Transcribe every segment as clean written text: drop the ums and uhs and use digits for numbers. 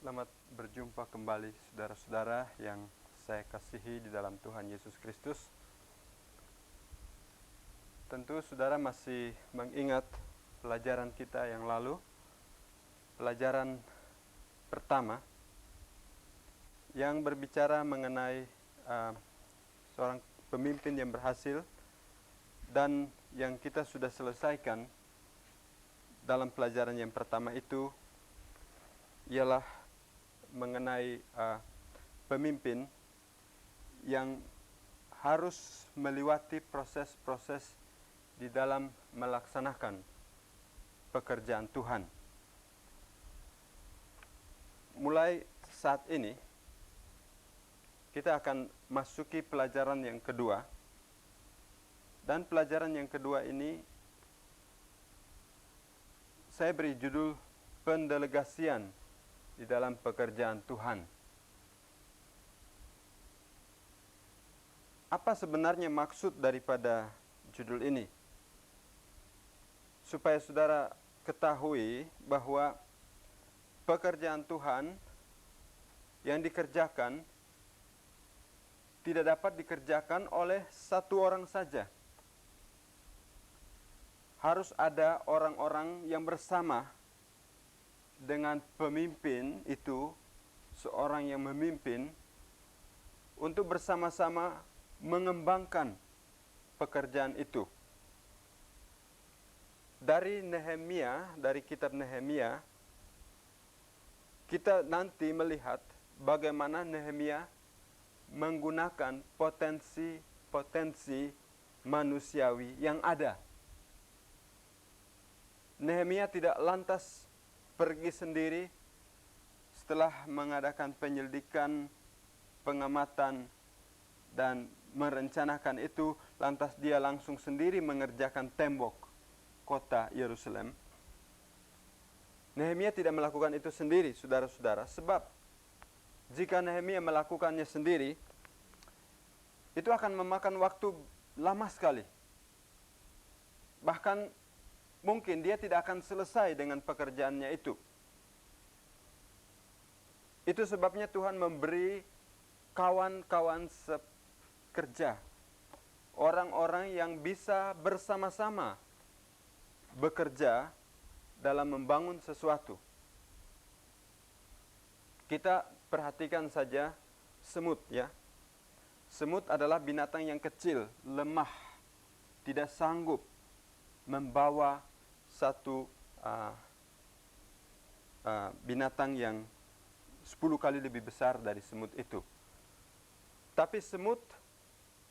Selamat berjumpa kembali saudara-saudara yang saya kasihi di dalam Tuhan Yesus Kristus. Tentu saudara masih mengingat pelajaran kita yang lalu, pelajaran pertama yang berbicara mengenai seorang pemimpin yang berhasil, dan yang kita sudah selesaikan dalam pelajaran yang pertama itu ialah mengenai pemimpin yang harus melewati proses-proses di dalam melaksanakan pekerjaan Tuhan. Mulai saat ini kita akan masuki pelajaran yang kedua, dan pelajaran yang kedua ini saya beri judul pendelegasian di dalam pekerjaan Tuhan. Apa sebenarnya maksud daripada judul ini? Supaya saudara ketahui bahwa pekerjaan Tuhan yang dikerjakan tidak dapat dikerjakan oleh satu orang saja. Harus ada orang-orang yang bersama dengan pemimpin itu, seorang yang memimpin, untuk bersama-sama mengembangkan pekerjaan itu. Dari Nehemia, dari kitab Nehemia, kita nanti melihat bagaimana Nehemia menggunakan potensi-potensi manusiawi yang ada. Nehemia tidak lantas pergi sendiri setelah mengadakan penyelidikan, pengamatan, dan merencanakan itu, lantas dia langsung sendiri mengerjakan tembok kota Yerusalem. Nehemia tidak melakukan itu sendiri, saudara-saudara, sebab jika Nehemia melakukannya sendiri, itu akan memakan waktu lama sekali. Bahkan mungkin dia tidak akan selesai dengan pekerjaannya itu. Itu sebabnya Tuhan memberi kawan-kawan sekerja, orang-orang yang bisa bersama-sama bekerja dalam membangun sesuatu. Kita perhatikan saja semut, ya. Semut adalah binatang yang kecil, lemah, tidak sanggup membawa satu binatang yang 10 kali lebih besar dari semut itu. Tapi semut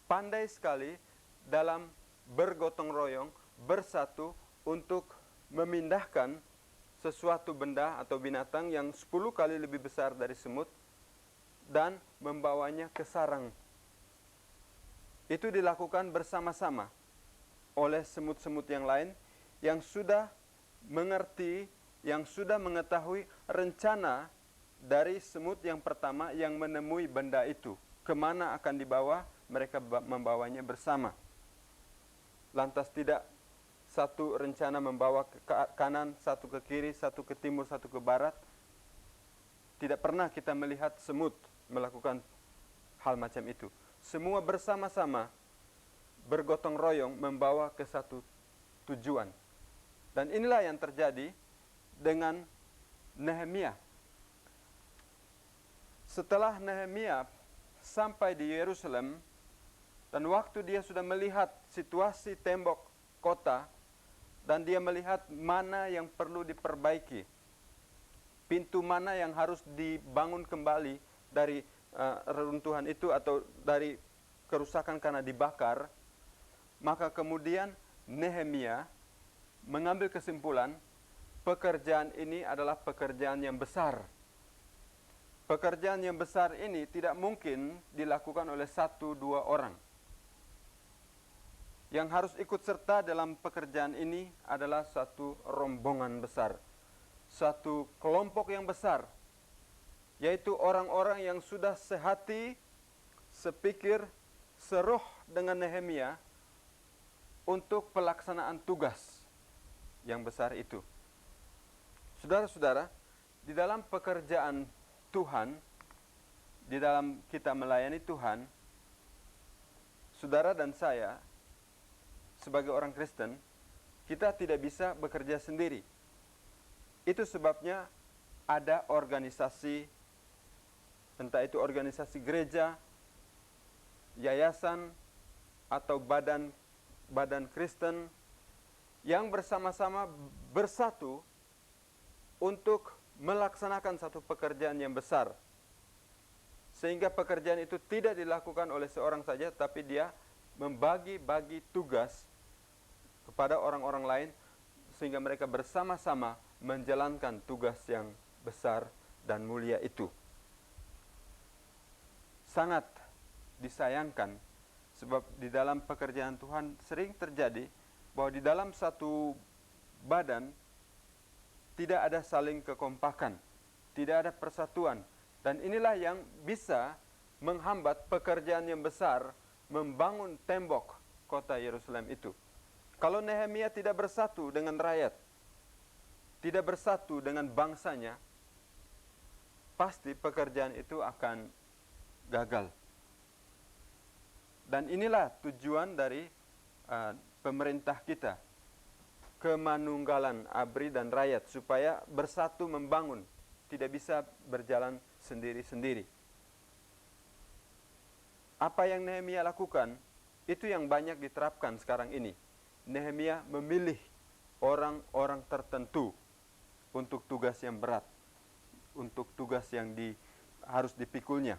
pandai sekali dalam bergotong royong, bersatu untuk memindahkan sesuatu benda atau binatang yang 10 kali lebih besar dari semut dan membawanya ke sarang. Itu dilakukan bersama-sama oleh semut-semut yang lain yang sudah mengerti, yang sudah mengetahui rencana dari semut yang pertama yang menemui benda itu. Kemana akan dibawa, mereka membawanya bersama. Lantas tidak satu rencana membawa ke kanan, satu ke kiri, satu ke timur, satu ke barat. Tidak pernah kita melihat semut melakukan hal macam itu. Semua bersama-sama bergotong royong membawa ke satu tujuan. Dan inilah yang terjadi dengan Nehemia. Setelah Nehemia sampai di Yerusalem, dan waktu dia sudah melihat situasi tembok kota, dan dia melihat mana yang perlu diperbaiki, pintu mana yang harus dibangun kembali dari reruntuhan itu atau dari kerusakan karena dibakar, maka kemudian Nehemia mengambil kesimpulan, pekerjaan ini adalah pekerjaan yang besar. Pekerjaan yang besar ini tidak mungkin dilakukan oleh 1-2 orang. Yang harus ikut serta dalam pekerjaan ini adalah satu rombongan besar, satu kelompok yang besar, yaitu orang-orang yang sudah sehati, sepikir, seruh dengan Nehemia untuk pelaksanaan tugas yang besar itu. Saudara-saudara, di dalam pekerjaan Tuhan, di dalam kita melayani Tuhan, saudara dan saya sebagai orang Kristen, kita tidak bisa bekerja sendiri. Itu sebabnya ada organisasi, entah itu organisasi gereja, yayasan, atau badan Kristen yang bersama-sama bersatu untuk melaksanakan satu pekerjaan yang besar. Sehingga pekerjaan itu tidak dilakukan oleh seorang saja, tapi dia membagi-bagi tugas kepada orang-orang lain, sehingga mereka bersama-sama menjalankan tugas yang besar dan mulia itu. Sangat disayangkan, sebab di dalam pekerjaan Tuhan sering terjadi bahwa di dalam satu badan tidak ada saling kekompakan, tidak ada persatuan. Dan inilah yang bisa menghambat pekerjaan yang besar membangun tembok kota Yerusalem itu. Kalau Nehemia tidak bersatu dengan rakyat, tidak bersatu dengan bangsanya, pasti pekerjaan itu akan gagal. Dan inilah tujuan dari pemerintah kita, kemanunggalan ABRI dan rakyat, supaya bersatu membangun, tidak bisa berjalan sendiri-sendiri. Apa yang Nehemia lakukan, itu yang banyak diterapkan sekarang ini. Nehemia memilih orang-orang tertentu untuk tugas yang berat, untuk tugas yang harus dipikulnya.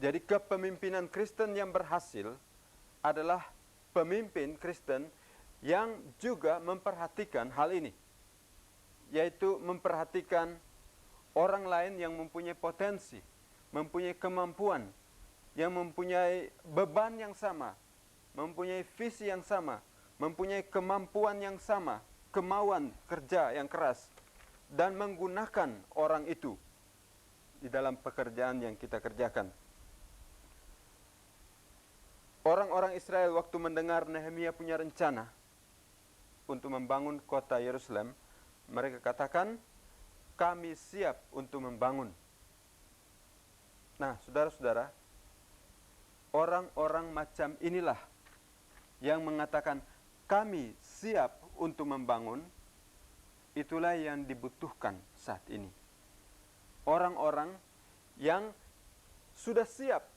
Jadi kepemimpinan Kristen yang berhasil adalah pemimpin Kristen yang juga memperhatikan hal ini, yaitu memperhatikan orang lain yang mempunyai potensi, mempunyai kemampuan, yang mempunyai beban yang sama, mempunyai visi yang sama, mempunyai kemampuan yang sama, kemauan kerja yang keras, dan menggunakan orang itu di dalam pekerjaan yang kita kerjakan. Orang-orang Israel waktu mendengar Nehemia punya rencana untuk membangun kota Yerusalem, mereka katakan, kami siap untuk membangun. Nah, saudara-saudara, orang-orang macam inilah yang mengatakan, kami siap untuk membangun, itulah yang dibutuhkan saat ini. Orang-orang yang sudah siap.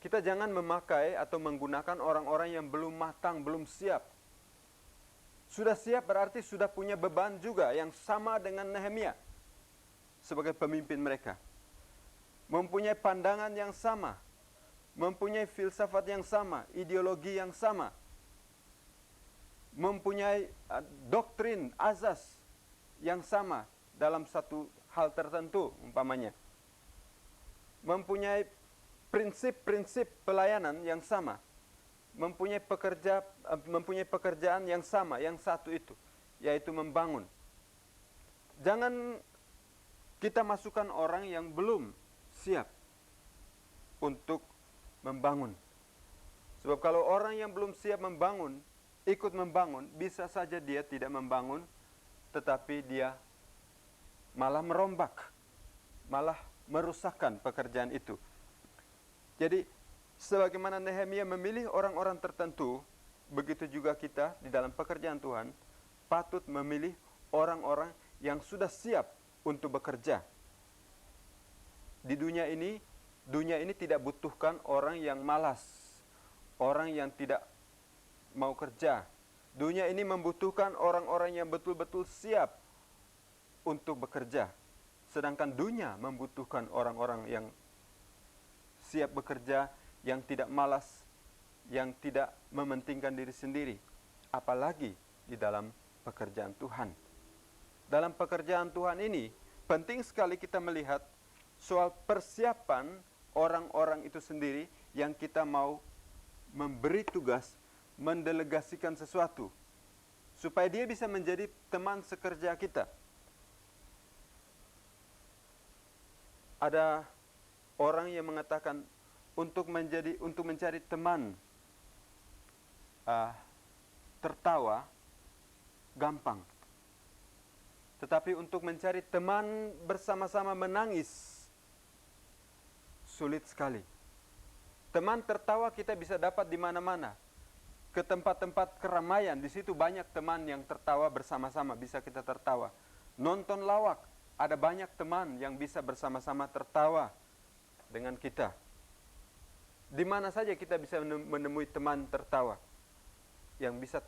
Kita jangan memakai atau menggunakan orang-orang yang belum matang, belum siap. Sudah siap berarti sudah punya beban juga yang sama dengan Nehemia sebagai pemimpin mereka. Mempunyai pandangan yang sama, mempunyai filsafat yang sama, ideologi yang sama, mempunyai doktrin, azas yang sama dalam satu hal tertentu umpamanya. Mempunyai prinsip-prinsip pelayanan yang sama, mempunyai pekerjaan yang sama, yang satu itu, yaitu membangun. Jangan kita masukkan orang yang belum siap untuk membangun. Sebab kalau orang yang belum siap membangun, ikut membangun, bisa saja dia tidak membangun, tetapi dia malah merombak, malah merusakkan pekerjaan itu. Jadi, sebagaimana Nehemia memilih orang-orang tertentu, begitu juga kita di dalam pekerjaan Tuhan, patut memilih orang-orang yang sudah siap untuk bekerja. Di dunia ini tidak butuhkan orang yang malas, orang yang tidak mau kerja. Dunia ini membutuhkan orang-orang yang betul-betul siap untuk bekerja. Sedangkan dunia membutuhkan orang-orang yang siap bekerja, yang tidak malas, yang tidak mementingkan diri sendiri. Apalagi di dalam pekerjaan Tuhan. Dalam pekerjaan Tuhan ini, penting sekali kita melihat soal persiapan orang-orang itu sendiri yang kita mau memberi tugas, mendelegasikan sesuatu, supaya dia bisa menjadi teman sekerja kita. Ada orang yang mengatakan untuk mencari teman tertawa gampang, Tetapi untuk mencari teman bersama-sama menangis, sulit sekali. Teman tertawa kita bisa dapat di mana-mana. Ke tempat-tempat keramaian, di situ banyak teman yang tertawa bersama-sama, bisa kita tertawa. Nonton lawak, ada banyak teman yang bisa bersama-sama tertawa dengan kita. Di mana saja kita bisa menemui teman tertawa yang bisa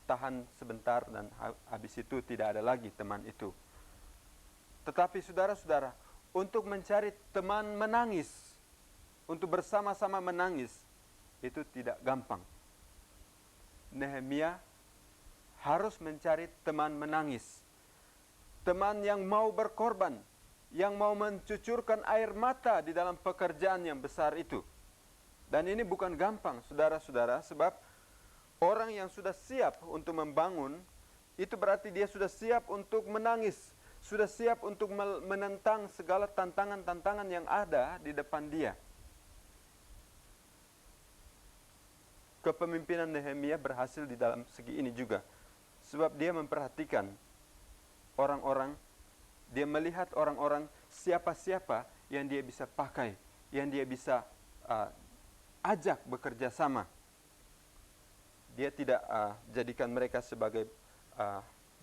tahan sebentar dan habis itu tidak ada lagi teman itu. Tetapi saudara-saudara, untuk mencari teman menangis, untuk bersama-sama menangis, itu tidak gampang. Nehemia harus mencari teman menangis. Teman yang mau berkorban, yang mau mencucurkan air mata di dalam pekerjaan yang besar itu. Dan ini bukan gampang, saudara-saudara, sebab orang yang sudah siap untuk membangun, itu berarti dia sudah siap untuk menangis, sudah siap untuk menentang segala tantangan-tantangan yang ada di depan dia. Kepemimpinan Nehemia berhasil di dalam segi ini juga, sebab dia memperhatikan orang-orang, dia melihat orang-orang siapa-siapa yang dia bisa pakai, yang dia bisa ajak bekerja sama. Dia tidak jadikan mereka sebagai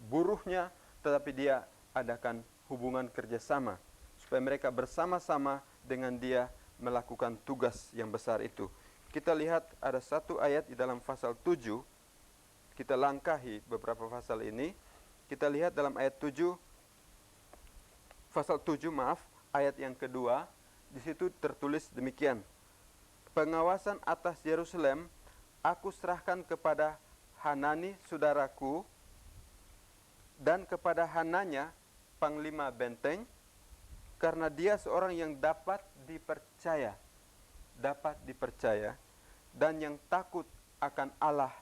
buruhnya, tetapi dia adakan hubungan kerjasama supaya mereka bersama-sama dengan dia melakukan tugas yang besar itu. Kita lihat ada satu ayat di dalam pasal 7. Kita langkahi beberapa pasal ini. Kita lihat dalam ayat 7, pasal 7 ayat yang kedua. Di situ tertulis demikian. Pengawasan atas Yerusalem aku serahkan kepada Hanani saudaraku dan kepada Hananya panglima benteng, karena dia seorang yang dapat dipercaya dan yang takut akan Allah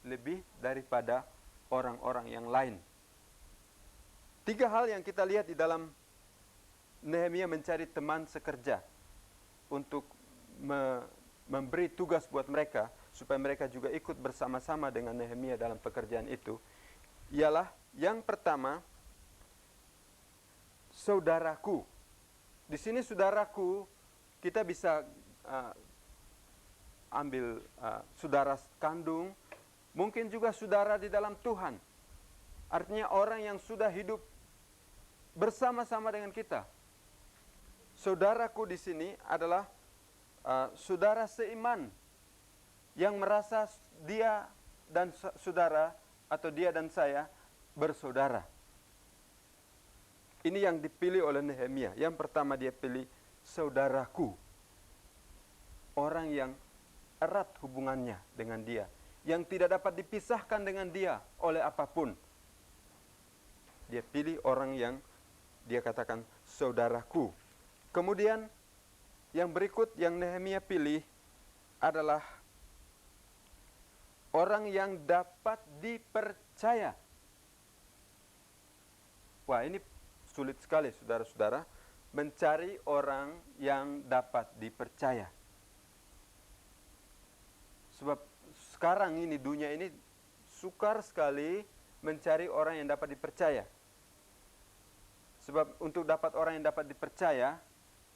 lebih daripada orang-orang yang lain. 3 hal yang kita lihat di dalam Nehemia mencari teman sekerja untuk memberi tugas buat mereka supaya mereka juga ikut bersama-sama dengan Nehemia dalam pekerjaan itu, ialah yang pertama, saudaraku. Di sini saudaraku, kita bisa ambil saudara kandung, mungkin juga saudara di dalam Tuhan. Artinya orang yang sudah hidup bersama-sama dengan kita. Saudaraku di sini adalah saudara seiman yang merasa dia dan saudara atau dia dan saya bersaudara. Ini yang dipilih oleh Nehemia. Yang pertama dia pilih saudaraku. Orang yang erat hubungannya dengan dia, yang tidak dapat dipisahkan dengan dia oleh apapun. Dia pilih orang yang dia katakan saudaraku. Kemudian yang berikut yang Nehemia pilih adalah orang yang dapat dipercaya. Wah, ini sulit sekali saudara-saudara, mencari orang yang dapat dipercaya. Sebab sekarang ini, dunia ini sukar sekali mencari orang yang dapat dipercaya. Sebab untuk dapat orang yang dapat dipercaya,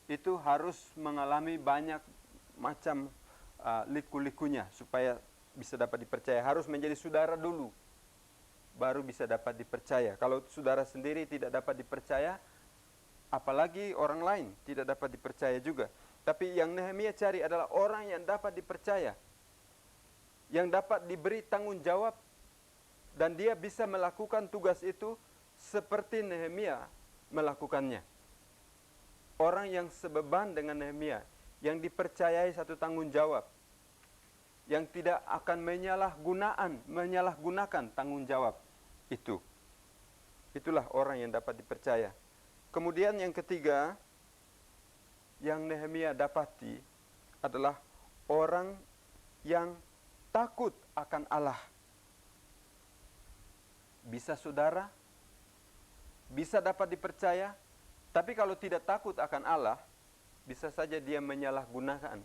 itu harus mengalami banyak macam liku-likunya supaya bisa dapat dipercaya. Harus menjadi saudara dulu, baru bisa dapat dipercaya. Kalau saudara sendiri tidak dapat dipercaya, apalagi orang lain tidak dapat dipercaya juga. Tapi yang Nehemia cari adalah orang yang dapat dipercaya, yang dapat diberi tanggung jawab, dan dia bisa melakukan tugas itu seperti Nehemia melakukannya. Orang yang sebeban dengan Nehemia, yang dipercayai satu tanggung jawab, yang tidak akan menyalahgunakan tanggung jawab itu. Itulah orang yang dapat dipercaya. Kemudian yang ketiga, yang Nehemia dapati adalah orang yang takut akan Allah. Bisa saudara, bisa dapat dipercaya, tapi kalau tidak takut akan Allah, bisa saja dia menyalahgunakan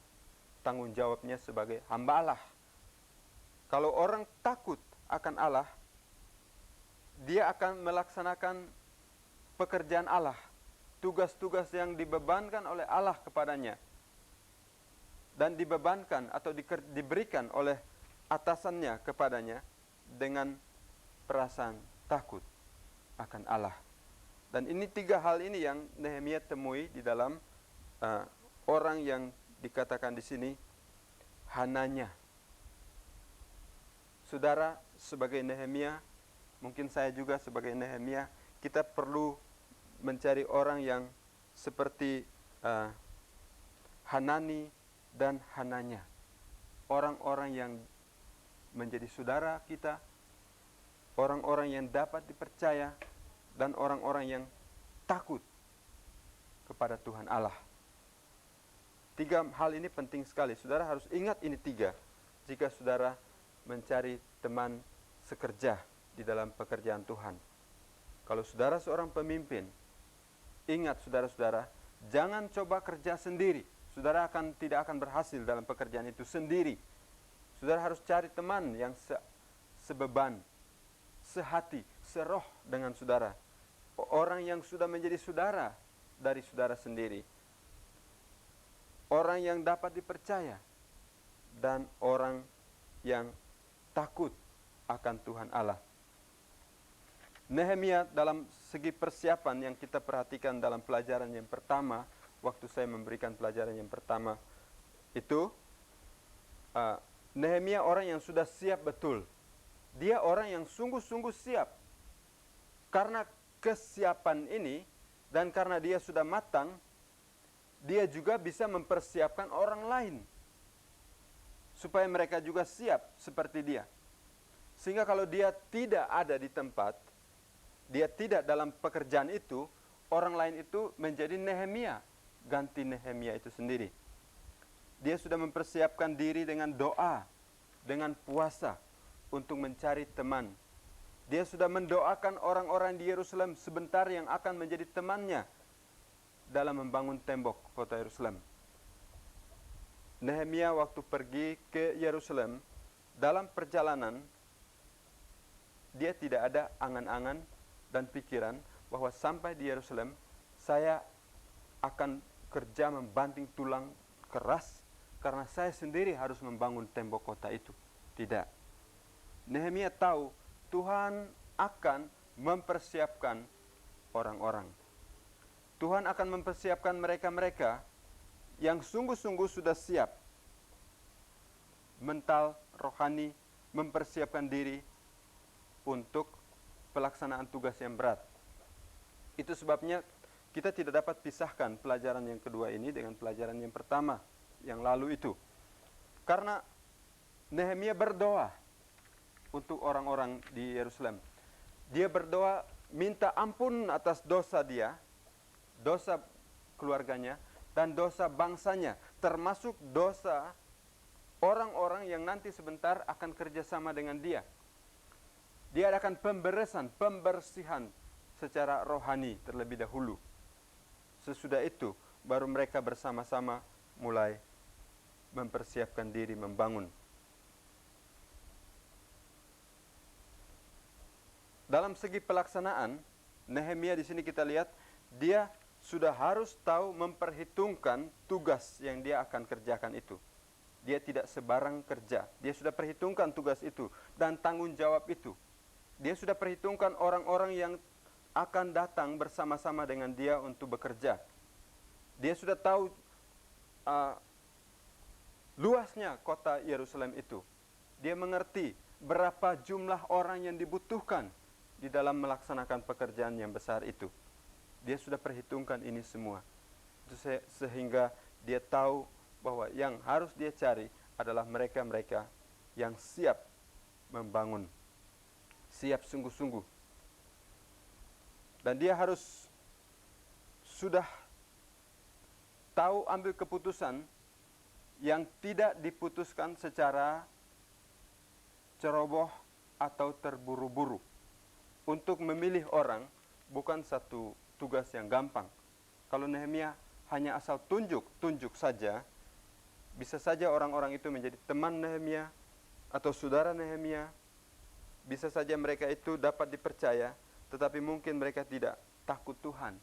tanggung jawabnya sebagai hamba Allah. Kalau orang takut akan Allah, dia akan melaksanakan pekerjaan Allah, tugas-tugas yang dibebankan oleh Allah kepadanya, dan dibebankan atau diberikan oleh atasannya kepadanya dengan perasaan takut akan Allah. Dan ini tiga hal ini yang Nehemia temui di dalam orang yang dikatakan di sini Hananya. Saudara, sebagai Nehemia, mungkin saya juga sebagai Nehemia, kita perlu mencari orang yang seperti Hanani dan Hananya. Orang-orang yang menjadi saudara kita, orang-orang yang dapat dipercaya, dan orang-orang yang takut kepada Tuhan Allah. Tiga hal ini penting sekali. Saudara harus ingat ini tiga jika saudara mencari teman sekerja di dalam pekerjaan Tuhan. Kalau saudara seorang pemimpin, ingat saudara-saudara, jangan coba kerja sendiri. Saudara tidak akan berhasil dalam pekerjaan itu sendiri. Saudara harus cari teman yang sebeban, sehati, seroh dengan saudara. Orang yang sudah menjadi saudara dari saudara sendiri. Orang yang dapat dipercaya. Dan orang yang takut akan Tuhan Allah. Nehemia dalam segi persiapan yang kita perhatikan dalam pelajaran yang pertama, waktu saya memberikan pelajaran yang pertama, itu Nehemia orang yang sudah siap betul. Dia orang yang sungguh-sungguh siap. Karena kesiapan ini dan karena dia sudah matang, dia juga bisa mempersiapkan orang lain supaya mereka juga siap seperti dia. Sehingga kalau dia tidak ada di tempat, dia tidak dalam pekerjaan itu, orang lain itu menjadi Nehemia, ganti Nehemia itu sendiri. Dia sudah mempersiapkan diri dengan doa, dengan puasa untuk mencari teman. Dia sudah mendoakan orang-orang di Yerusalem sebentar yang akan menjadi temannya dalam membangun tembok kota Yerusalem. Nehemia waktu pergi ke Yerusalem, dalam perjalanan, dia tidak ada angan-angan dan pikiran bahwa sampai di Yerusalem, saya akan kerja membanting tulang keras, karena saya sendiri harus membangun tembok kota itu. Tidak. Nehemia tahu Tuhan akan mempersiapkan orang-orang. Tuhan akan mempersiapkan mereka-mereka yang sungguh-sungguh sudah siap. Mental, rohani, mempersiapkan diri untuk pelaksanaan tugas yang berat. Itu sebabnya kita tidak dapat pisahkan pelajaran yang kedua ini dengan pelajaran yang pertama, yang lalu itu. Karena Nehemia berdoa untuk orang-orang di Yerusalem. Dia berdoa minta ampun atas dosa dia, dosa keluarganya, dan dosa bangsanya, termasuk dosa orang-orang yang nanti sebentar akan kerjasama dengan dia. Dia akan pembersihan secara rohani terlebih dahulu. Sesudah itu, baru mereka bersama-sama mulai mempersiapkan diri membangun. Dalam segi pelaksanaan, Nehemia di sini kita lihat, dia sudah harus tahu memperhitungkan tugas yang dia akan kerjakan itu. Dia tidak sebarang kerja. Dia sudah perhitungkan tugas itu dan tanggung jawab itu. Dia sudah perhitungkan orang-orang yang akan datang bersama-sama dengan dia untuk bekerja. Dia sudah tahu luasnya kota Yerusalem itu. Dia mengerti berapa jumlah orang yang dibutuhkan di dalam melaksanakan pekerjaan yang besar itu. Dia sudah perhitungkan ini semua. Sehingga dia tahu bahwa yang harus dia cari adalah mereka-mereka yang siap membangun. Siap sungguh-sungguh. Dan dia harus sudah tahu ambil keputusan yang tidak diputuskan secara ceroboh atau terburu-buru. Untuk memilih orang bukan satu tugas yang gampang. Kalau Nehemia hanya asal tunjuk saja, bisa saja orang-orang itu menjadi teman Nehemia atau saudara Nehemia, bisa saja mereka itu dapat dipercaya, tetapi mungkin mereka tidak takut Tuhan,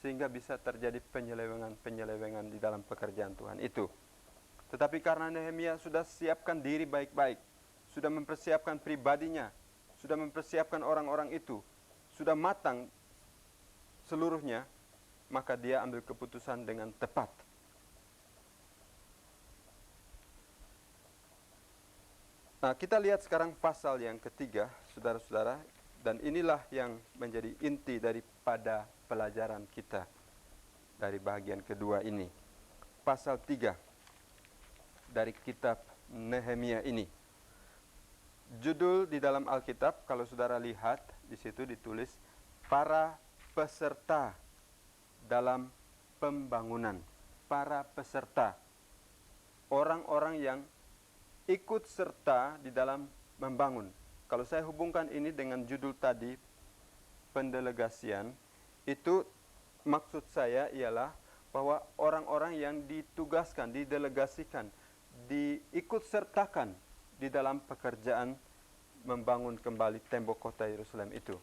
sehingga bisa terjadi penyelewengan di dalam pekerjaan Tuhan itu. Tetapi karena Nehemia sudah siapkan diri baik-baik, sudah mempersiapkan pribadinya, sudah mempersiapkan orang-orang itu, sudah matang seluruhnya, maka dia ambil keputusan dengan tepat. Nah, kita lihat sekarang pasal yang ketiga, saudara-saudara, dan inilah yang menjadi inti daripada pelajaran kita dari bagian kedua ini. Pasal 3 dari kitab Nehemia ini. Judul di dalam Alkitab, kalau saudara lihat, di situ ditulis para peserta dalam pembangunan. Para peserta. Orang-orang yang ikut serta di dalam membangun. Kalau saya hubungkan ini dengan judul tadi, pendelegasian, itu maksud saya ialah bahwa orang-orang yang ditugaskan, didelegasikan, diikut sertakan di dalam pekerjaan membangun kembali tembok kota Yerusalem itu.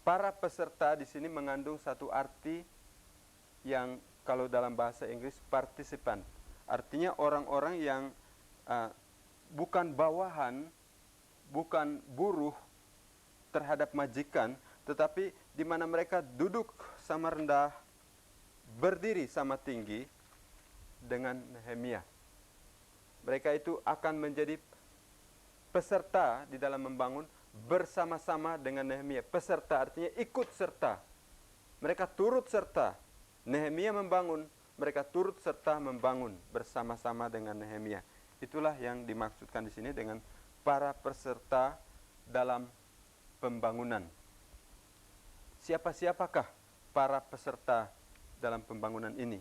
Para peserta di sini mengandung satu arti yang kalau dalam bahasa Inggris partisipan. Artinya orang-orang yang bukan bawahan, bukan buruh terhadap majikan, tetapi di mana mereka duduk sama rendah, berdiri sama tinggi dengan Nehemia. Mereka itu akan menjadi peserta di dalam membangun bersama-sama dengan Nehemia. Peserta artinya ikut serta. Mereka turut serta. Nehemia membangun, mereka turut serta membangun bersama-sama dengan Nehemia. Itulah yang dimaksudkan di sini dengan para peserta dalam pembangunan. Siapa-siapakah para peserta dalam pembangunan ini?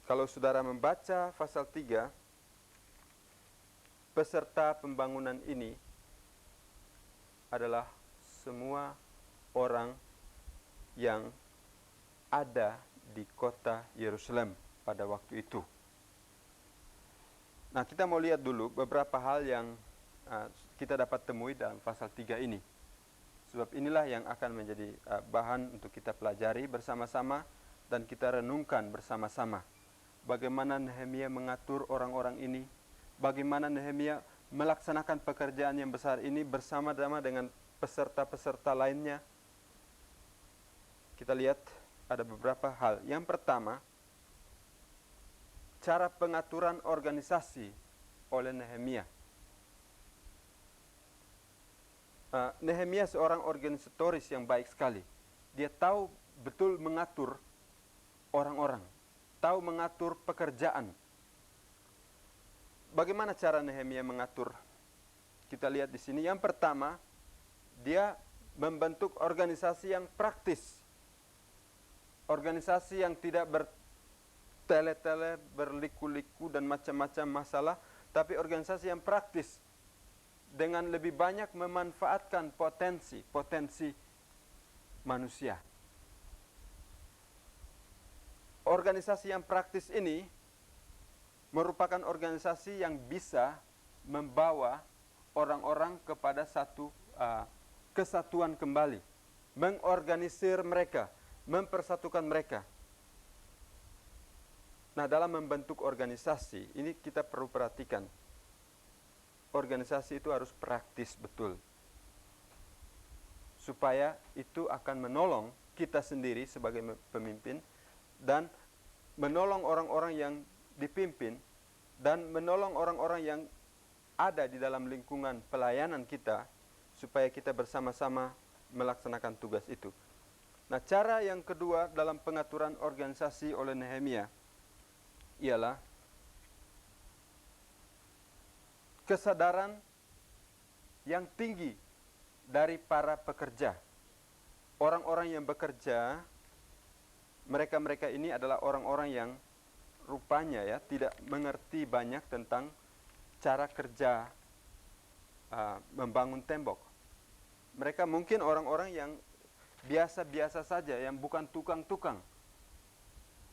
Kalau saudara membaca pasal 3, peserta pembangunan ini adalah semua orang yang ada di kota Yerusalem pada waktu itu. Nah, kita mau lihat dulu beberapa hal yang kita dapat temui dalam pasal 3 ini. Sebab inilah yang akan menjadi bahan untuk kita pelajari bersama-sama dan kita renungkan bersama-sama. Bagaimana Nehemia mengatur orang-orang ini, bagaimana Nehemia melaksanakan pekerjaan yang besar ini bersama-sama dengan peserta-peserta lainnya. Kita lihat ada beberapa hal. Yang pertama, cara pengaturan organisasi oleh Nehemia. Nehemia seorang organisatoris yang baik sekali. Dia tahu betul mengatur orang-orang, tahu mengatur pekerjaan. Bagaimana cara Nehemia mengatur? Kita lihat di sini. Yang pertama, dia membentuk organisasi yang praktis. Organisasi yang tidak bertele-tele, berliku-liku dan macam-macam masalah, tapi organisasi yang praktis dengan lebih banyak memanfaatkan potensi manusia. Organisasi yang praktis ini merupakan organisasi yang bisa membawa orang-orang kepada satu kesatuan kembali, mengorganisir mereka, mempersatukan mereka. Nah, dalam membentuk organisasi, ini kita perlu perhatikan. Organisasi itu harus praktis betul. Supaya itu akan menolong kita sendiri sebagai pemimpin dan menolong orang-orang yang dipimpin dan menolong orang-orang yang ada di dalam lingkungan pelayanan kita supaya kita bersama-sama melaksanakan tugas itu. Nah, cara yang kedua dalam pengaturan organisasi oleh Nehemia ialah kesadaran yang tinggi dari para pekerja. Orang-orang yang bekerja, mereka-mereka ini adalah orang-orang yang rupanya tidak mengerti banyak tentang cara kerja membangun tembok. Mereka mungkin orang-orang yang biasa-biasa saja, yang bukan tukang-tukang.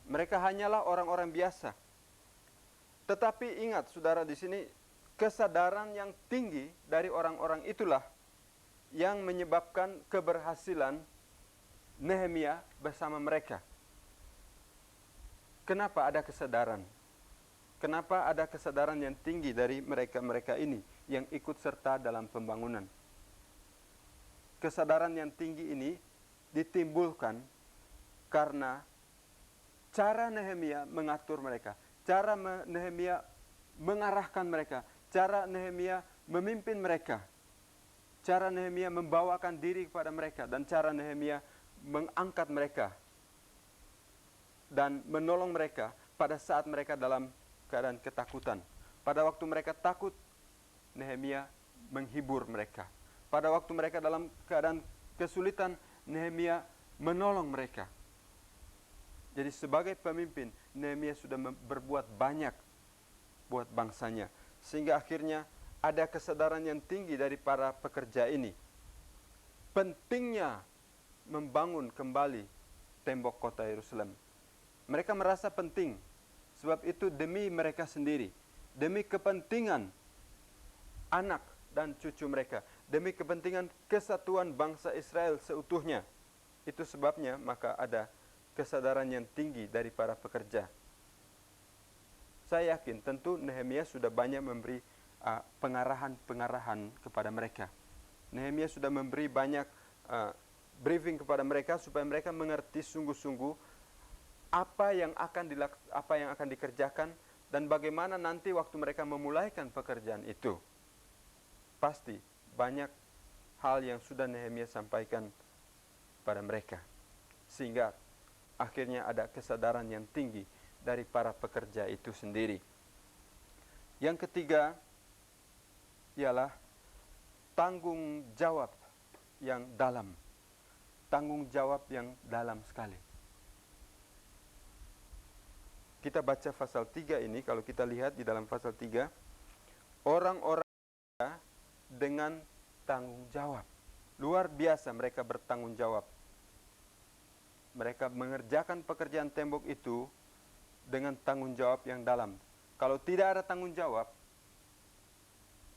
Mereka hanyalah orang-orang biasa. Tetapi ingat, saudara, di sini kesadaran yang tinggi dari orang-orang itulah yang menyebabkan keberhasilan Nehemia bersama mereka. Kenapa ada kesadaran? Kenapa ada kesadaran yang tinggi dari mereka-mereka ini yang ikut serta dalam pembangunan? Kesadaran yang tinggi ini ditimbulkan karena cara Nehemia mengatur mereka, cara Nehemia mengarahkan mereka, cara Nehemia memimpin mereka, cara Nehemia membawakan diri kepada mereka, dan cara Nehemia mengangkat mereka dan menolong mereka pada saat mereka dalam keadaan ketakutan. Pada waktu mereka takut, Nehemia menghibur mereka. Pada waktu mereka dalam keadaan kesulitan, Nehemia menolong mereka. Jadi sebagai pemimpin, Nehemia sudah berbuat banyak buat bangsanya. Sehingga akhirnya ada kesadaran yang tinggi dari para pekerja ini. Pentingnya membangun kembali tembok kota Yerusalem. Mereka merasa penting, sebab itu demi mereka sendiri, demi kepentingan anak dan cucu mereka, demi kepentingan kesatuan bangsa Israel seutuhnya. Itu sebabnya maka ada kesadaran yang tinggi dari para pekerja. Saya yakin tentu Nehemia sudah banyak memberi pengarahan-pengarahan kepada mereka. Nehemia sudah memberi banyak briefing kepada mereka supaya mereka mengerti sungguh-sungguh apa yang akan dikerjakan dan bagaimana nanti waktu mereka memulaikan pekerjaan itu. Pasti banyak hal yang sudah Nehemia sampaikan pada mereka, sehingga akhirnya ada kesadaran yang tinggi dari para pekerja itu sendiri. Yang ketiga ialah tanggung jawab yang dalam. Tanggung jawab yang dalam sekali. Kita baca pasal 3 ini, kalau kita lihat di dalam pasal 3, orang-orang dengan tanggung jawab. Luar biasa mereka bertanggung jawab. Mereka mengerjakan pekerjaan tembok itu dengan tanggung jawab yang dalam. Kalau tidak ada tanggung jawab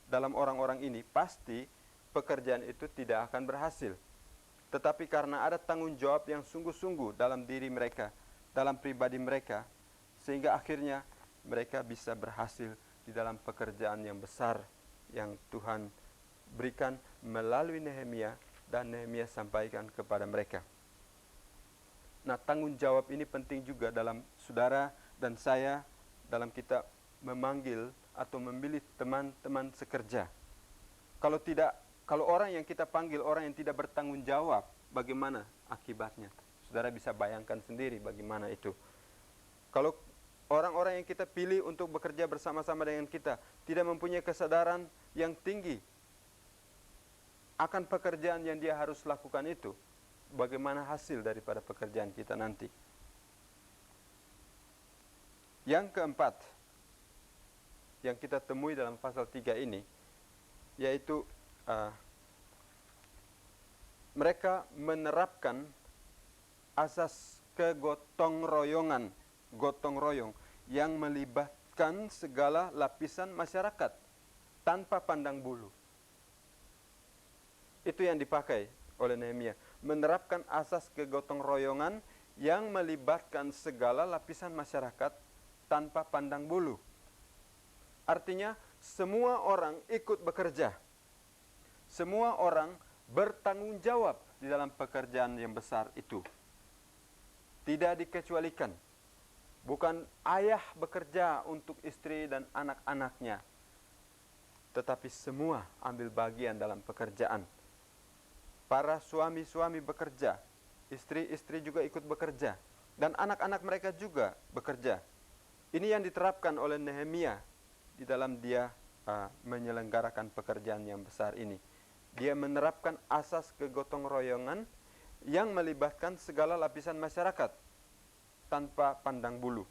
dalam orang-orang ini, pasti pekerjaan itu tidak akan berhasil. Tetapi karena ada tanggung jawab yang sungguh-sungguh dalam diri mereka, dalam pribadi mereka, sehingga akhirnya mereka bisa berhasil di dalam pekerjaan yang besar yang Tuhan berikan melalui Nehemia dan Nehemia sampaikan kepada mereka. Nah, tanggung jawab ini penting juga dalam saudara dan saya dalam kita memanggil atau memilih teman-teman sekerja. Kalau orang yang kita panggil orang yang tidak bertanggung jawab, bagaimana akibatnya? Saudara bisa bayangkan sendiri bagaimana itu. Kalau orang-orang yang kita pilih untuk bekerja bersama-sama dengan kita tidak mempunyai kesadaran yang tinggi akan pekerjaan yang dia harus lakukan itu, bagaimana hasil daripada pekerjaan kita nanti? Yang keempat, yang kita temui dalam pasal 3 ini, yaitu mereka menerapkan asas kegotong royong yang melibatkan segala lapisan masyarakat tanpa pandang bulu. Itu yang dipakai oleh Nehemia, menerapkan asas kegotong royongan yang melibatkan segala lapisan masyarakat tanpa pandang bulu. Artinya semua orang ikut bekerja. Semua orang bertanggung jawab di dalam pekerjaan yang besar itu. Tidak dikecualikan. Bukan ayah bekerja untuk istri dan anak-anaknya, tetapi semua ambil bagian dalam pekerjaan. Para suami-suami bekerja, istri-istri juga ikut bekerja, dan anak-anak mereka juga bekerja. Ini yang diterapkan oleh Nehemia di dalam dia menyelenggarakan pekerjaan yang besar ini. Dia menerapkan asas kegotong royongan yang melibatkan segala lapisan masyarakat tanpa pandang bulu.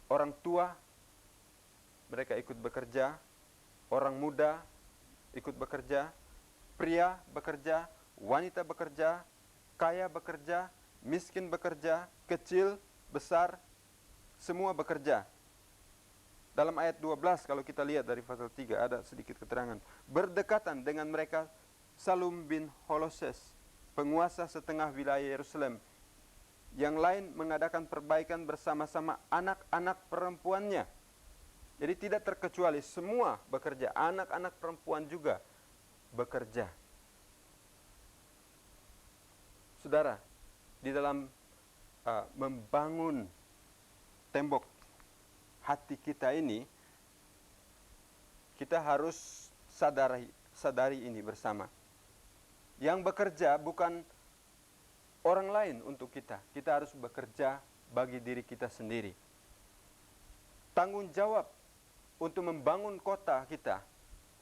Orang tua, mereka ikut bekerja. Orang muda ikut bekerja. Pria bekerja, wanita bekerja, kaya bekerja, miskin bekerja, kecil, besar, semua bekerja. Dalam ayat 12 kalau kita lihat dari pasal 3 ada sedikit keterangan. Berdekatan dengan mereka Salum bin Holoses, penguasa setengah wilayah Yerusalem. Yang lain mengadakan perbaikan bersama-sama anak-anak perempuannya. Jadi tidak terkecuali, semua bekerja. Anak-anak perempuan juga bekerja. Saudara, di dalam membangun tembok hati kita ini, kita harus sadari ini bersama. Yang bekerja bukan orang lain untuk kita. Kita harus bekerja bagi diri kita sendiri. Tanggung jawab untuk membangun kota kita,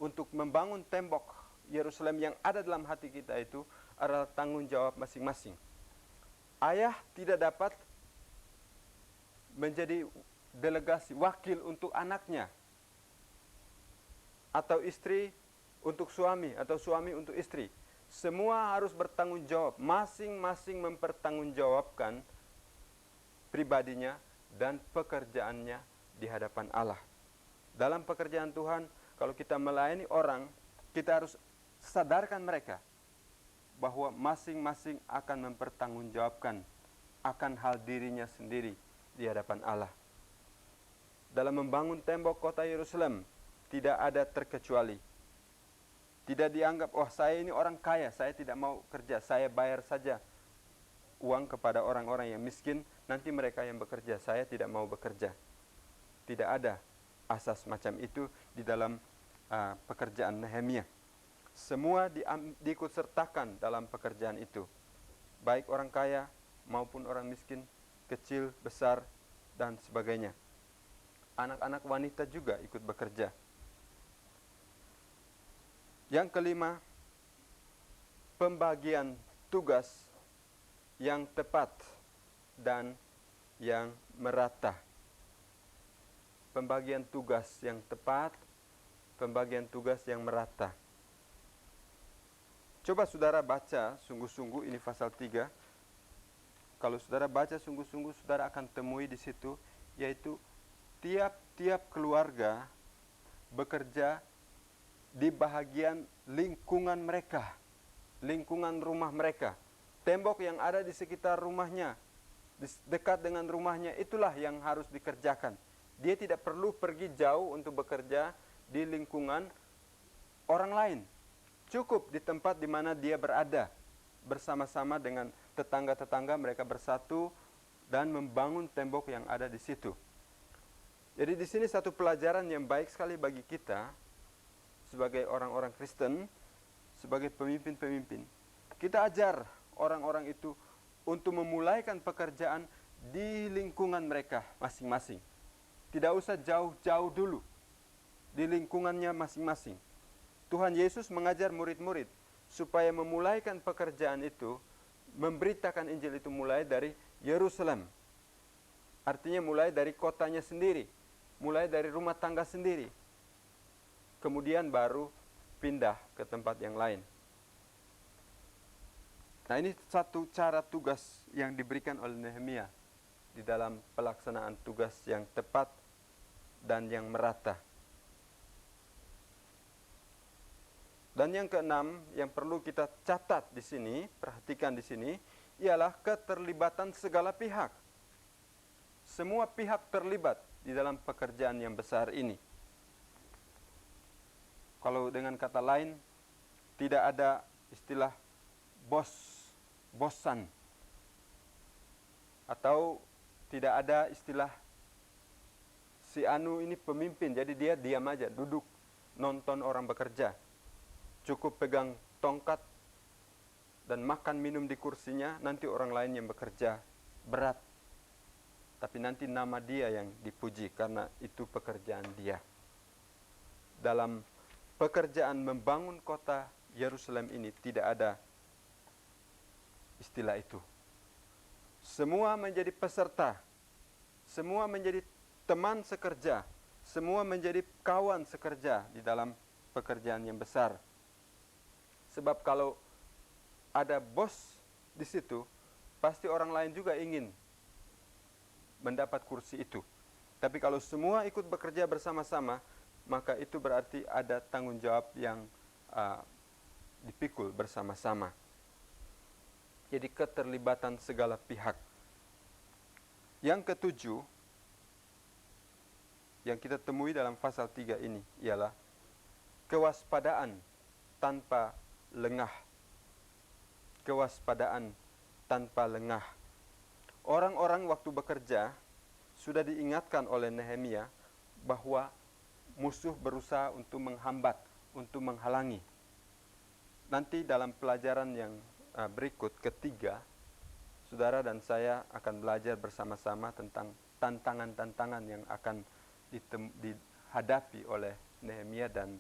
untuk membangun tembok Yerusalem yang ada dalam hati kita itu adalah tanggung jawab masing-masing. Ayah tidak dapat menjadi delegasi wakil untuk anaknya, atau istri untuk suami, atau suami untuk istri. Semua harus bertanggung jawab, masing-masing mempertanggungjawabkan pribadinya dan pekerjaannya di hadapan Allah. Dalam pekerjaan Tuhan, kalau kita melayani orang, kita harus sadarkan mereka bahwa masing-masing akan mempertanggungjawabkan akan hal dirinya sendiri di hadapan Allah. Dalam membangun tembok kota Yerusalem, tidak ada terkecuali. Tidak dianggap, oh saya ini orang kaya, saya tidak mau kerja, saya bayar saja uang kepada orang-orang yang miskin, nanti mereka yang bekerja, saya tidak mau bekerja. Tidak ada asas macam itu di dalam pekerjaan Nehemia. Semua diikutsertakan dalam pekerjaan itu. Baik orang kaya maupun orang miskin, kecil, besar, dan sebagainya. Anak-anak wanita juga ikut bekerja. Yang kelima, pembagian tugas yang tepat dan yang merata. Pembagian tugas yang tepat, pembagian tugas yang merata. Coba saudara baca sungguh-sungguh ini pasal 3. Kalau saudara baca sungguh-sungguh, saudara akan temui di situ, yaitu tiap-tiap keluarga bekerja di bahagian lingkungan mereka, lingkungan rumah mereka. Tembok yang ada di sekitar rumahnya, dekat dengan rumahnya, itulah yang harus dikerjakan. Dia tidak perlu pergi jauh untuk bekerja di lingkungan orang lain. Cukup di tempat di mana dia berada, bersama-sama dengan tetangga-tetangga mereka bersatu dan membangun tembok yang ada di situ. Jadi di sini satu pelajaran yang baik sekali bagi kita sebagai orang-orang Kristen, sebagai pemimpin-pemimpin. Kita ajar orang-orang itu untuk memulaikan pekerjaan di lingkungan mereka masing-masing. Tidak usah jauh-jauh dulu, di lingkungannya masing-masing. Tuhan Yesus mengajar murid-murid supaya memulaikan pekerjaan itu, memberitakan Injil itu mulai dari Yerusalem. Artinya mulai dari kotanya sendiri, mulai dari rumah tangga sendiri. Kemudian baru pindah ke tempat yang lain. Nah, ini satu cara tugas yang diberikan oleh Nehemia di dalam pelaksanaan tugas yang tepat dan yang merata. Dan yang keenam yang perlu kita catat di sini, perhatikan di sini, ialah keterlibatan segala pihak. Semua pihak terlibat di dalam pekerjaan yang besar ini. Kalau dengan kata lain, tidak ada istilah bosan. Atau tidak ada istilah si anu ini pemimpin, jadi dia diam aja, duduk, nonton orang bekerja. Cukup pegang tongkat dan makan minum di kursinya, nanti orang lain yang bekerja berat. Tapi nanti nama dia yang dipuji karena itu pekerjaan dia. Dalam pekerjaan membangun kota Yerusalem ini tidak ada istilah itu. Semua menjadi peserta, semua menjadi teman sekerja, semua menjadi kawan sekerja di dalam pekerjaan yang besar. Sebab kalau ada bos di situ, pasti orang lain juga ingin mendapat kursi itu. Tapi kalau semua ikut bekerja bersama-sama, maka itu berarti ada tanggung jawab yang dipikul bersama-sama. Jadi keterlibatan segala pihak. Yang ketujuh, yang kita temui dalam pasal 3 ini ialah kewaspadaan tanpa lengah. Kewaspadaan tanpa lengah. Orang-orang waktu bekerja sudah diingatkan oleh Nehemia bahwa musuh berusaha untuk menghambat, untuk menghalangi. Nanti dalam pelajaran yang berikut, ketiga, saudara dan saya akan belajar bersama-sama tentang tantangan-tantangan yang akan dihadapi oleh Nehemia dan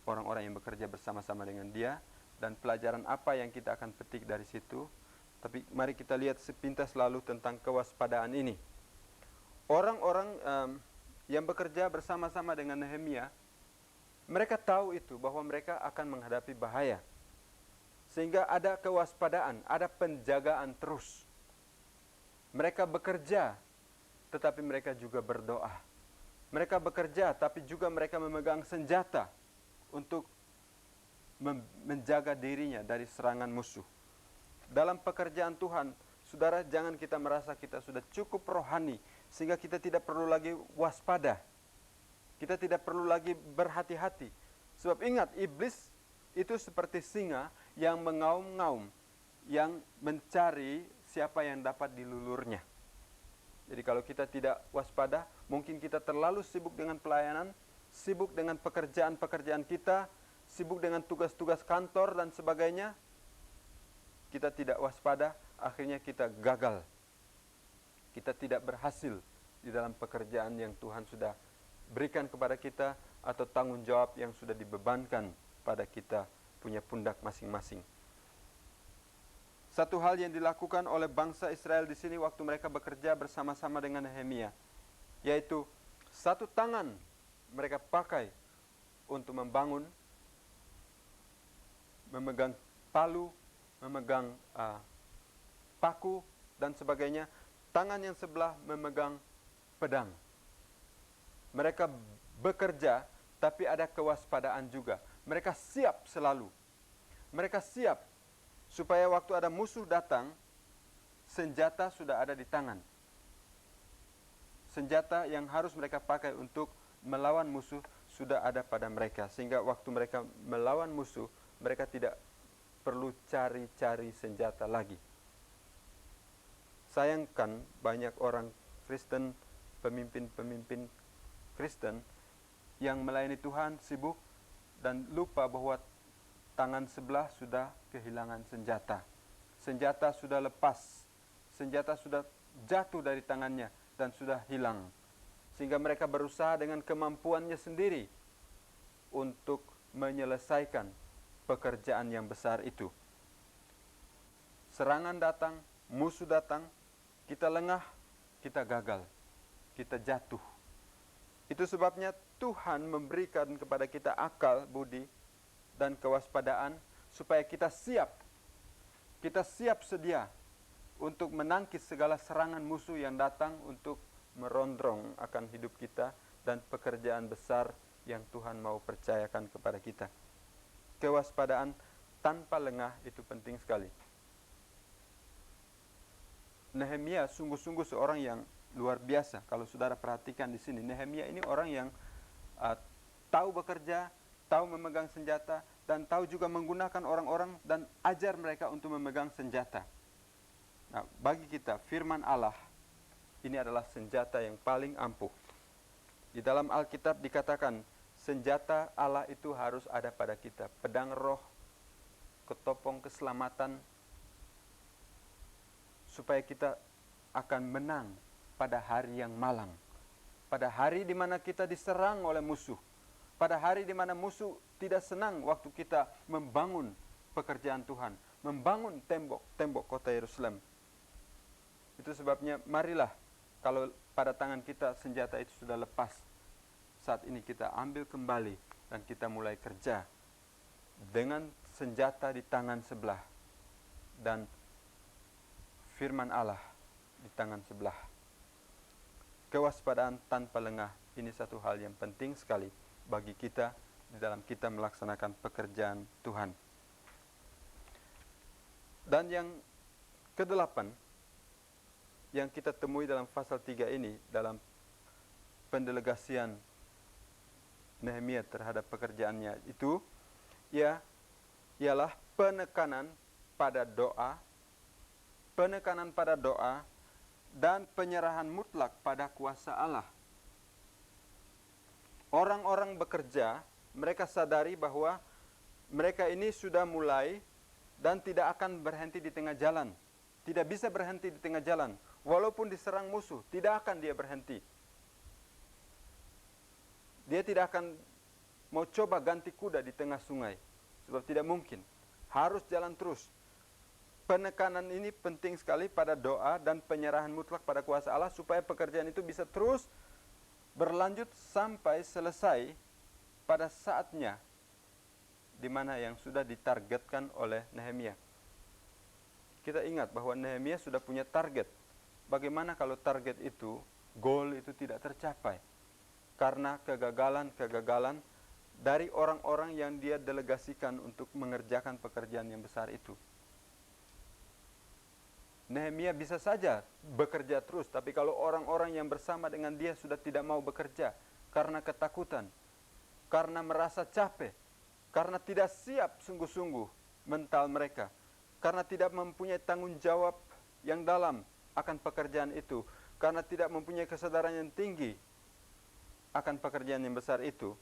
orang-orang yang bekerja bersama-sama dengan dia, dan pelajaran apa yang kita akan petik dari situ. Tapi mari kita lihat sepintas lalu tentang kewaspadaan ini. Orang-orang yang bekerja bersama-sama dengan Nehemia, mereka tahu itu bahwa mereka akan menghadapi bahaya. Sehingga ada kewaspadaan, ada penjagaan terus. Mereka bekerja, tetapi mereka juga berdoa. Mereka bekerja, tapi juga mereka memegang senjata untuk menjaga dirinya dari serangan musuh. Dalam pekerjaan Tuhan, saudara, jangan kita merasa kita sudah cukup rohani, sehingga kita tidak perlu lagi waspada. Kita tidak perlu lagi berhati-hati. Sebab ingat, iblis itu seperti singa yang mengaum-ngaum, yang mencari siapa yang dapat dilulurnya. Jadi kalau kita tidak waspada, mungkin kita terlalu sibuk dengan pelayanan, sibuk dengan pekerjaan-pekerjaan kita, sibuk dengan tugas-tugas kantor dan sebagainya. Kita tidak waspada, akhirnya kita gagal. Kita tidak berhasil di dalam pekerjaan yang Tuhan sudah berikan kepada kita, atau tanggung jawab yang sudah dibebankan pada kita punya pundak masing-masing. Satu hal yang dilakukan oleh bangsa Israel di sini waktu mereka bekerja bersama-sama dengan Nehemia, yaitu satu tangan mereka pakai untuk membangun, memegang palu, memegang paku dan sebagainya. Tangan yang sebelah memegang pedang. Mereka bekerja, tapi ada kewaspadaan juga. Mereka siap selalu. Mereka siap supaya waktu ada musuh datang, senjata sudah ada di tangan. Senjata yang harus mereka pakai untuk melawan musuh sudah ada pada mereka. Sehingga waktu mereka melawan musuh, mereka tidak perlu cari-cari senjata lagi. Sayangkan banyak orang Kristen, pemimpin-pemimpin Kristen yang melayani Tuhan sibuk dan lupa bahwa tangan sebelah sudah kehilangan senjata. Senjata sudah lepas. Senjata sudah jatuh dari tangannya dan sudah hilang. Sehingga mereka berusaha dengan kemampuannya sendiri untuk menyelesaikan pekerjaan yang besar itu. Serangan datang, musuh datang, kita lengah, kita gagal, kita jatuh. Itu sebabnya Tuhan memberikan kepada kita akal, budi, dan kewaspadaan supaya kita siap. Kita siap sedia untuk menangkis segala serangan musuh yang datang untuk merondrong akan hidup kita dan pekerjaan besar yang Tuhan mau percayakan kepada kita. Kewaspadaan tanpa lengah itu penting sekali. Nehemia sungguh-sungguh seorang yang luar biasa. Kalau saudara perhatikan di sini, Nehemia ini orang yang tahu bekerja, tahu memegang senjata, dan tahu juga menggunakan orang-orang dan ajar mereka untuk memegang senjata. Nah, bagi kita, firman Allah ini adalah senjata yang paling ampuh. Di dalam Alkitab dikatakan, senjata Allah itu harus ada pada kita. Pedang roh, ketopong keselamatan, supaya kita akan menang pada hari yang malang. Pada hari di mana kita diserang oleh musuh. Pada hari di mana musuh tidak senang waktu kita membangun pekerjaan Tuhan. Membangun tembok kota Yerusalem. Itu sebabnya marilah, kalau pada tangan kita senjata itu sudah lepas, saat ini kita ambil kembali dan kita mulai kerja dengan senjata di tangan sebelah dan firman Allah di tangan sebelah. kewaspadaan tanpa lengah. Ini satu hal yang penting sekali bagi kita di dalam kita melaksanakan pekerjaan Tuhan. Dan yang kedelapan yang kita temui dalam pasal 3 ini, dalam pendelegasian Nehemia terhadap pekerjaannya itu, ialah penekanan pada doa dan penyerahan mutlak pada kuasa Allah. Orang-orang bekerja, mereka sadari bahwa mereka ini sudah mulai dan tidak akan berhenti di tengah jalan. Tidak bisa berhenti di tengah jalan. Walaupun diserang musuh, tidak akan dia berhenti. Dia tidak akan mau coba ganti kuda di tengah sungai. Sebab tidak mungkin. Harus jalan terus. Penekanan ini penting sekali pada doa dan penyerahan mutlak pada kuasa Allah supaya pekerjaan itu bisa terus berlanjut sampai selesai pada saatnya di mana yang sudah ditargetkan oleh Nehemia. Kita ingat bahwa Nehemia sudah punya target. Bagaimana kalau target itu, goal itu tidak tercapai? Karena kegagalan dari orang-orang yang dia delegasikan untuk mengerjakan pekerjaan yang besar itu. Nehemia bisa saja bekerja terus, tapi kalau orang-orang yang bersama dengan dia sudah tidak mau bekerja karena ketakutan, karena merasa capek, karena tidak siap sungguh-sungguh mental mereka, karena tidak mempunyai tanggung jawab yang dalam akan pekerjaan itu, karena tidak mempunyai kesadaran yang tinggi akan pekerjaan yang besar itu,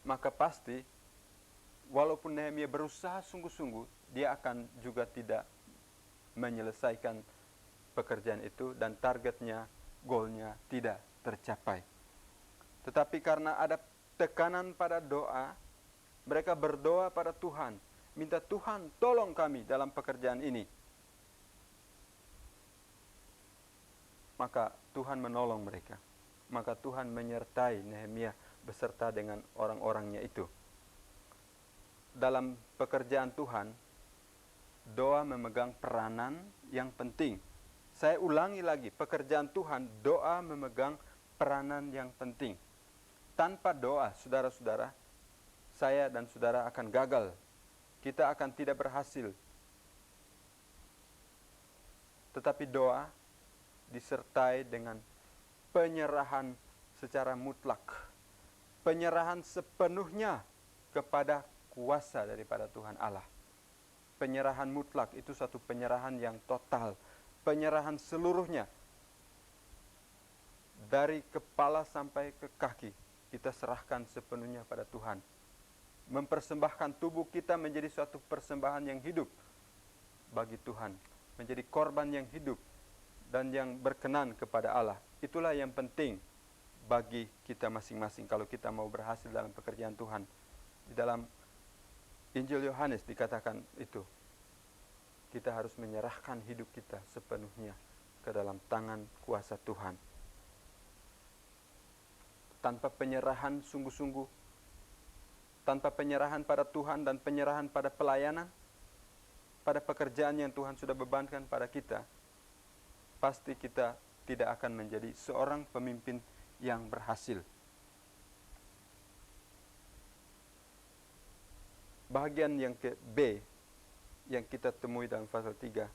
maka pasti walaupun Nehemia berusaha sungguh-sungguh, dia akan juga tidak menyelesaikan pekerjaan itu dan targetnya, goalnya tidak tercapai. Tetapi karena ada tekanan pada doa, mereka berdoa pada Tuhan, minta Tuhan tolong kami dalam pekerjaan ini. Maka Tuhan menolong mereka. Maka Tuhan menyertai Nehemia beserta dengan orang-orangnya itu. Dalam pekerjaan Tuhan, doa memegang peranan yang penting. Saya ulangi lagi, pekerjaan Tuhan, doa memegang peranan yang penting. Tanpa doa, saudara-saudara, saya dan saudara akan gagal. Kita akan tidak berhasil. Tetapi doa disertai dengan penyerahan secara mutlak. Penyerahan sepenuhnya kepada kuasa daripada Tuhan Allah. Penyerahan mutlak itu satu penyerahan yang total. Penyerahan seluruhnya. Dari kepala sampai ke kaki. Kita serahkan sepenuhnya pada Tuhan. Mempersembahkan tubuh kita menjadi suatu persembahan yang hidup bagi Tuhan. Menjadi korban yang hidup dan yang berkenan kepada Allah. Itulah yang penting bagi kita masing-masing kalau kita mau berhasil dalam pekerjaan Tuhan. Di dalam Injil Yohanes dikatakan itu. Kita harus menyerahkan hidup kita sepenuhnya ke dalam tangan kuasa Tuhan. Tanpa penyerahan sungguh-sungguh, tanpa penyerahan pada Tuhan dan penyerahan pada pelayanan, pada pekerjaan yang Tuhan sudah bebankan pada kita, pasti kita tidak akan menjadi seorang pemimpin yang berhasil. Bahagian yang ke B yang kita temui dalam pasal 3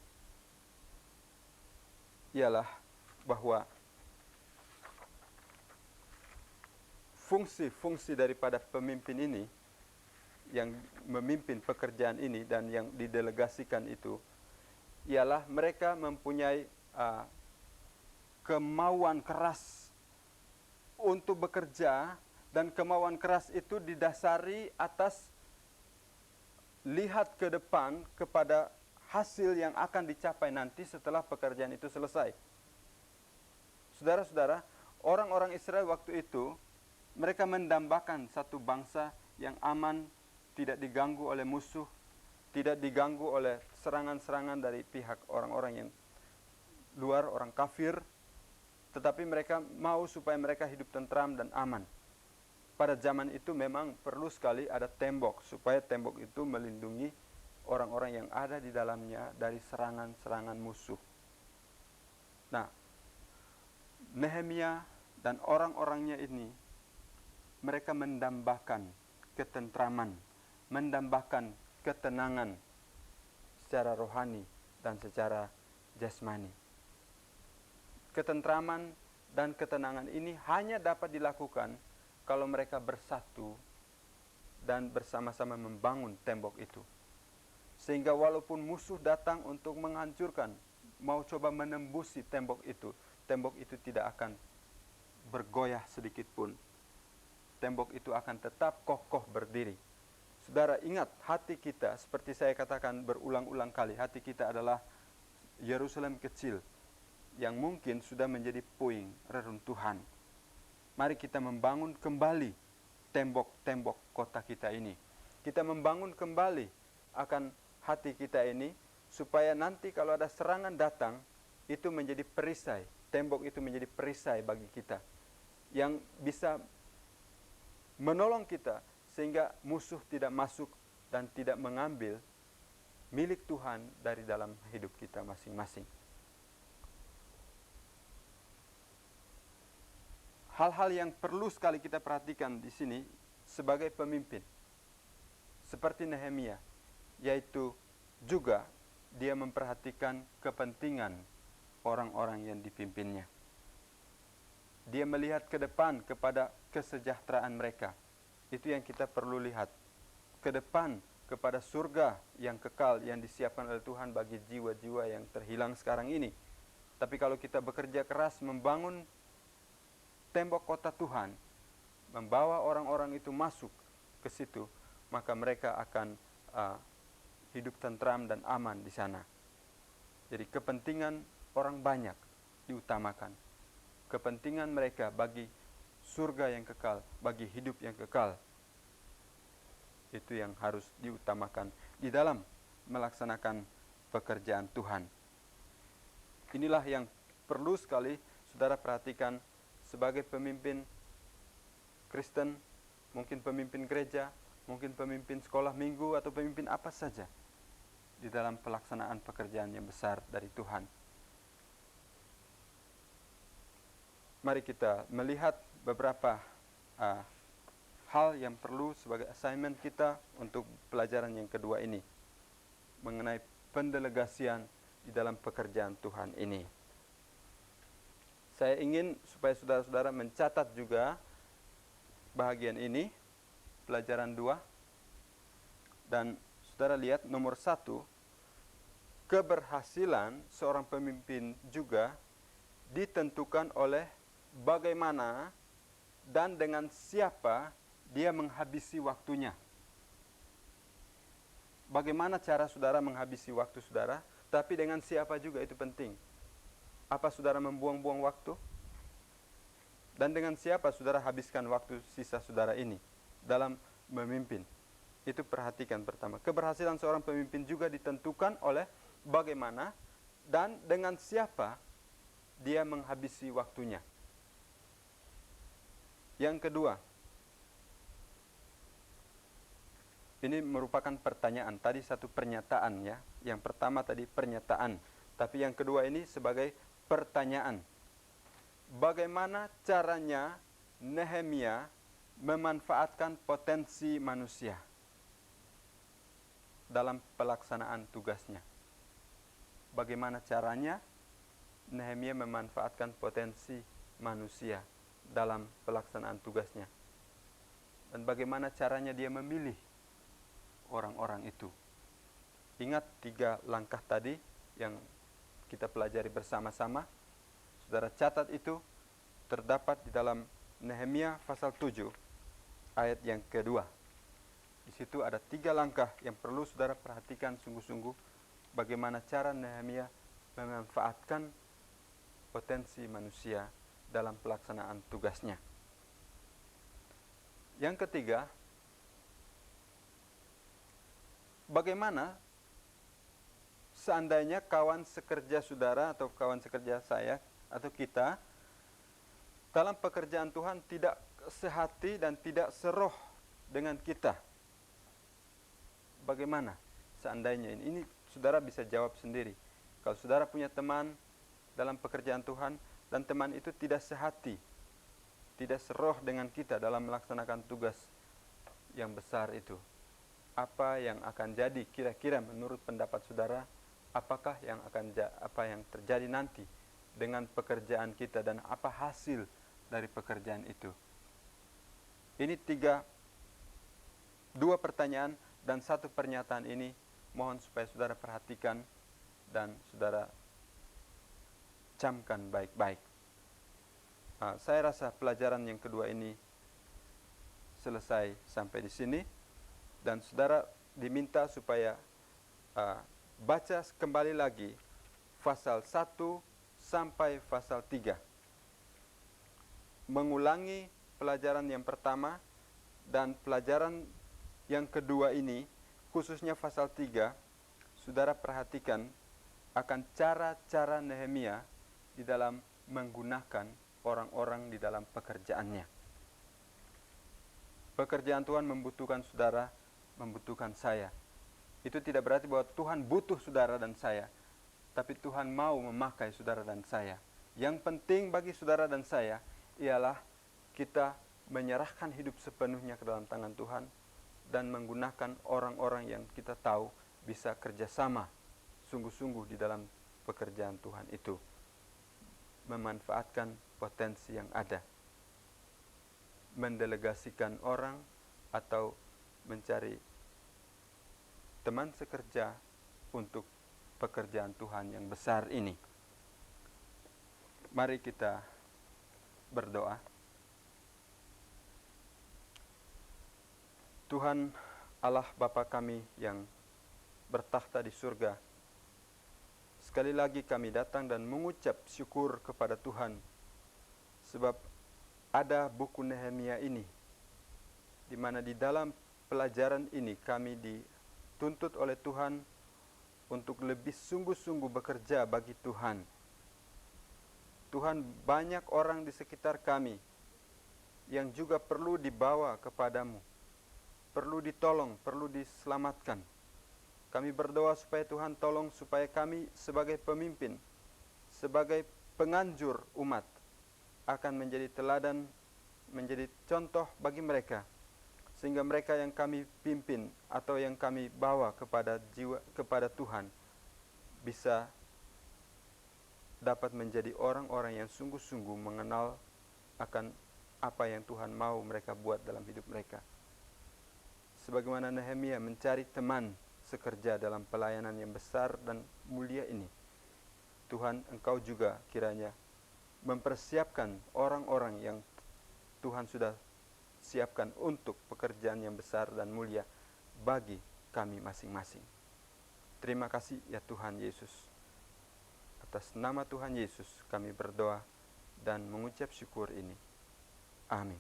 ialah bahwa fungsi-fungsi daripada pemimpin ini yang memimpin pekerjaan ini dan yang didelegasikan itu ialah mereka mempunyai kemauan keras untuk bekerja, dan kemauan keras itu didasari atas lihat ke depan kepada hasil yang akan dicapai nanti setelah pekerjaan itu selesai. Saudara-saudara, orang-orang Israel waktu itu, mereka mendambakan satu bangsa yang aman, tidak diganggu oleh musuh, tidak diganggu oleh serangan-serangan dari pihak orang-orang yang luar, orang kafir, tetapi mereka mau supaya mereka hidup tentram dan aman. Pada zaman itu memang perlu sekali ada tembok, supaya tembok itu melindungi orang-orang yang ada di dalamnya dari serangan-serangan musuh. Nah, Nehemia dan orang-orangnya ini, mereka mendambakan ketentraman, mendambakan ketenangan secara rohani dan secara jasmani. Ketentraman dan ketenangan ini hanya dapat dilakukan kalau mereka bersatu dan bersama-sama membangun tembok itu. Sehingga walaupun musuh datang untuk menghancurkan, mau coba menembusi tembok itu tidak akan bergoyah sedikit pun. Tembok itu akan tetap kokoh berdiri. Saudara, ingat, hati kita, seperti saya katakan berulang-ulang kali, hati kita adalah Yerusalem kecil yang mungkin sudah menjadi puing, reruntuhan. Mari kita membangun kembali tembok-tembok kota kita ini. Kita membangun kembali akan hati kita ini, supaya nanti kalau ada serangan datang, itu menjadi perisai. Tembok itu menjadi perisai bagi kita, yang bisa menolong kita, sehingga musuh tidak masuk dan tidak mengambil milik Tuhan dari dalam hidup kita masing-masing. Hal-hal yang perlu sekali kita perhatikan di sini sebagai pemimpin, seperti Nehemia, yaitu juga dia memperhatikan kepentingan orang-orang yang dipimpinnya. Dia melihat ke depan kepada kesejahteraan mereka. Itu yang kita perlu lihat. Ke depan kepada surga yang kekal yang disiapkan oleh Tuhan bagi jiwa-jiwa yang terhilang sekarang ini. Tapi kalau kita bekerja keras membangun tembok kota Tuhan, membawa orang-orang itu masuk ke situ, maka mereka akan hidup tentram dan aman di sana. Jadi kepentingan orang banyak diutamakan. Kepentingan mereka bagi surga yang kekal, bagi hidup yang kekal, itu yang harus diutamakan di dalam melaksanakan pekerjaan Tuhan. Inilah yang perlu sekali saudara perhatikan sebagai pemimpin Kristen, mungkin pemimpin gereja, mungkin pemimpin sekolah minggu, atau pemimpin apa saja di dalam pelaksanaan pekerjaan yang besar dari Tuhan. Mari kita melihat beberapa hal yang perlu sebagai assignment kita untuk pelajaran yang kedua ini, mengenai pendelegasian di dalam pekerjaan Tuhan ini. Saya ingin supaya saudara-saudara mencatat juga bahagian ini, pelajaran 2. Dan saudara lihat nomor 1, keberhasilan seorang pemimpin juga ditentukan oleh bagaimana dan dengan siapa dia menghabisi waktunya. Bagaimana cara saudara menghabisi waktu saudara, tapi dengan siapa juga itu penting. Apa saudara membuang-buang waktu? Dan dengan siapa saudara habiskan waktu sisa saudara ini dalam memimpin? Itu perhatikan pertama. Keberhasilan seorang pemimpin juga ditentukan oleh bagaimana dan dengan siapa dia menghabisi waktunya. Yang kedua, ini merupakan pertanyaan. Tadi satu pernyataan ya. Yang pertama tadi pernyataan. Tapi yang kedua ini sebagai pertanyaan. Bagaimana caranya Nehemia memanfaatkan potensi manusia dalam pelaksanaan tugasnya? Bagaimana caranya Nehemia memanfaatkan potensi manusia dalam pelaksanaan tugasnya? Dan bagaimana caranya dia memilih orang-orang itu? Ingat 3 langkah tadi yang kita pelajari bersama-sama. Saudara catat itu, terdapat di dalam Nehemia pasal 7 ayat yang kedua. Di situ ada 3 langkah yang perlu saudara perhatikan sungguh-sungguh, bagaimana cara Nehemia memanfaatkan potensi manusia dalam pelaksanaan tugasnya. Yang ketiga, bagaimana seandainya kawan sekerja saudara atau kawan sekerja saya atau kita dalam pekerjaan Tuhan tidak sehati dan tidak seroh dengan kita? Bagaimana seandainya ini saudara bisa jawab sendiri. Kalau saudara punya teman dalam pekerjaan Tuhan dan teman itu tidak sehati, tidak seroh dengan kita dalam melaksanakan tugas yang besar itu. Apa yang akan jadi kira-kira menurut pendapat saudara, apa yang terjadi nanti dengan pekerjaan kita dan apa hasil dari pekerjaan itu? Ini dua pertanyaan dan satu pernyataan ini mohon supaya saudara perhatikan dan saudara camkan baik-baik. Saya rasa pelajaran yang kedua ini selesai sampai di sini. Dan saudara diminta supaya baca kembali lagi pasal 1 sampai pasal 3. Mengulangi pelajaran yang pertama dan pelajaran yang kedua ini, khususnya pasal 3, saudara perhatikan akan cara-cara Nehemia di dalam menggunakan orang-orang di dalam pekerjaannya. Pekerjaan Tuhan membutuhkan saudara, membutuhkan saya. Itu tidak berarti bahwa Tuhan butuh saudara dan saya, tapi Tuhan mau memakai saudara dan saya. Yang penting bagi saudara dan saya ialah kita menyerahkan hidup sepenuhnya ke dalam tangan Tuhan dan menggunakan orang-orang yang kita tahu bisa kerjasama sungguh-sungguh di dalam pekerjaan Tuhan itu, memanfaatkan potensi yang ada, mendelegasikan orang atau mencari teman sekerja untuk pekerjaan Tuhan yang besar ini. Mari kita berdoa. Tuhan Allah Bapa kami yang bertakhta di surga, sekali lagi kami datang dan mengucap syukur kepada Tuhan sebab ada buku Nehemia ini, di mana di dalam pelajaran ini kami dituntut oleh Tuhan untuk lebih sungguh-sungguh bekerja bagi Tuhan. Tuhan, banyak orang di sekitar kami yang juga perlu dibawa kepadamu, perlu ditolong, perlu diselamatkan. Kami berdoa supaya Tuhan tolong supaya kami sebagai pemimpin, sebagai penganjur umat akan menjadi teladan, menjadi contoh bagi mereka, sehingga mereka yang kami pimpin atau yang kami bawa kepada Tuhan bisa dapat menjadi orang-orang yang sungguh-sungguh mengenal akan apa yang Tuhan mau mereka buat dalam hidup mereka. Sebagaimana Nehemia mencari teman sekerja dalam pelayanan yang besar dan mulia ini, Tuhan, Engkau juga kiranya mempersiapkan orang-orang yang Tuhan sudah siapkan untuk pekerjaan yang besar dan mulia bagi kami masing-masing. Terima kasih ya Tuhan Yesus. Atas nama Tuhan Yesus kami berdoa dan mengucap syukur ini. Amin.